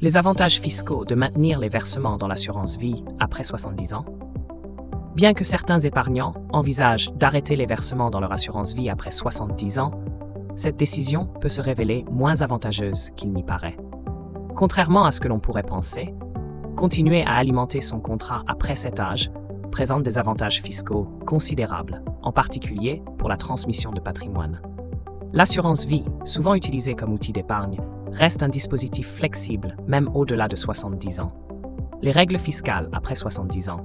Les avantages fiscaux de maintenir les versements dans l'assurance vie après 70 ans. Bien que certains épargnants envisagent d'arrêter les versements dans leur assurance vie après 70 ans, cette décision peut se révéler moins avantageuse qu'il n'y paraît. Contrairement à ce que l'on pourrait penser, continuer à alimenter son contrat après cet âge présente des avantages fiscaux considérables, en particulier pour la transmission de patrimoine. L'assurance vie, souvent utilisée comme outil d'épargne, reste un dispositif flexible, même au-delà de 70 ans. Les règles fiscales après 70 ans.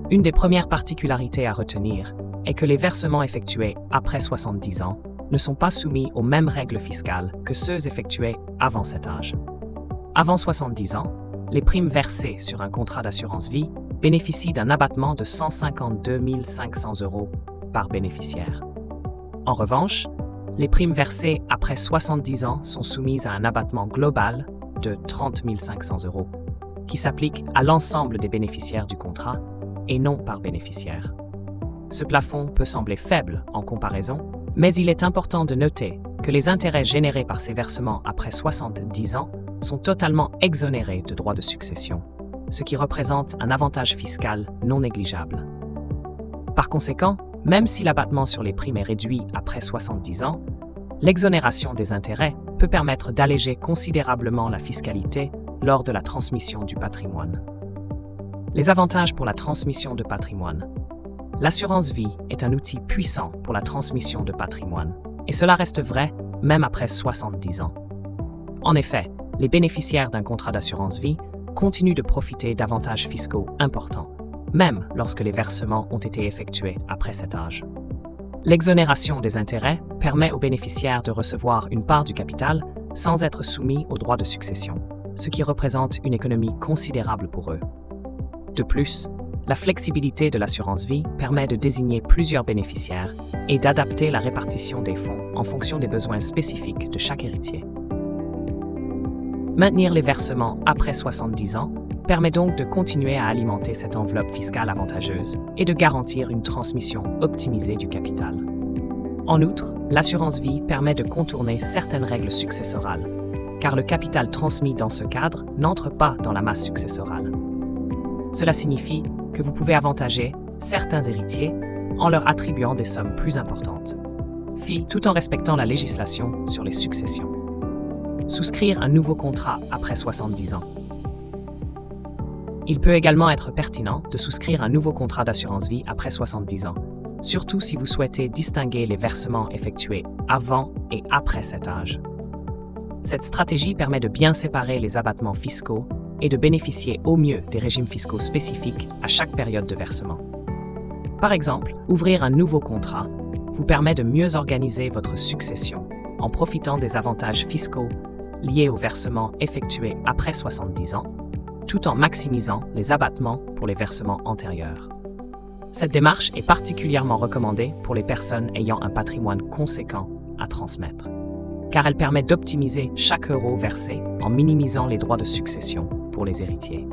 Une des premières particularités à retenir est que les versements effectués après 70 ans ne sont pas soumis aux mêmes règles fiscales que ceux effectués avant cet âge. Avant 70 ans, les primes versées sur un contrat d'assurance vie bénéficient d'un abattement de 152 500 € par bénéficiaire. En revanche, les primes versées après 70 ans sont soumises à un abattement global de 30 500 €, qui s'applique à l'ensemble des bénéficiaires du contrat et non par bénéficiaire. Ce plafond peut sembler faible en comparaison, mais il est important de noter que les intérêts générés par ces versements après 70 ans sont totalement exonérés de droits de succession, ce qui représente un avantage fiscal non négligeable. Par conséquent, même si l'abattement sur les primes est réduit après 70 ans, l'exonération des intérêts peut permettre d'alléger considérablement la fiscalité lors de la transmission du patrimoine. Les avantages pour la transmission de patrimoine. L'assurance vie est un outil puissant pour la transmission de patrimoine, et cela reste vrai même après 70 ans. En effet, les bénéficiaires d'un contrat d'assurance vie continuent de profiter d'avantages fiscaux importants, même lorsque les versements ont été effectués après cet âge. L'exonération des intérêts permet aux bénéficiaires de recevoir une part du capital sans être soumis aux droits de succession, ce qui représente une économie considérable pour eux. De plus, la flexibilité de l'assurance vie permet de désigner plusieurs bénéficiaires et d'adapter la répartition des fonds en fonction des besoins spécifiques de chaque héritier. Maintenir les versements après 70 ans permet donc de continuer à alimenter cette enveloppe fiscale avantageuse et de garantir une transmission optimisée du capital. En outre, l'assurance vie permet de contourner certaines règles successorales, car le capital transmis dans ce cadre n'entre pas dans la masse successorale. Cela signifie que vous pouvez avantager certains héritiers en leur attribuant des sommes plus importantes, tout en respectant la législation sur les successions. Souscrire un nouveau contrat après 70 ans. Il peut également être pertinent de souscrire un nouveau contrat d'assurance vie après 70 ans, surtout si vous souhaitez distinguer les versements effectués avant et après cet âge. Cette stratégie permet de bien séparer les abattements fiscaux et de bénéficier au mieux des régimes fiscaux spécifiques à chaque période de versement. Par exemple, ouvrir un nouveau contrat vous permet de mieux organiser votre succession en profitant des avantages fiscaux liés aux versements effectués après 70 ans, tout en maximisant les abattements pour les versements antérieurs. Cette démarche est particulièrement recommandée pour les personnes ayant un patrimoine conséquent à transmettre, car elle permet d'optimiser chaque euro versé en minimisant les droits de succession pour les héritiers.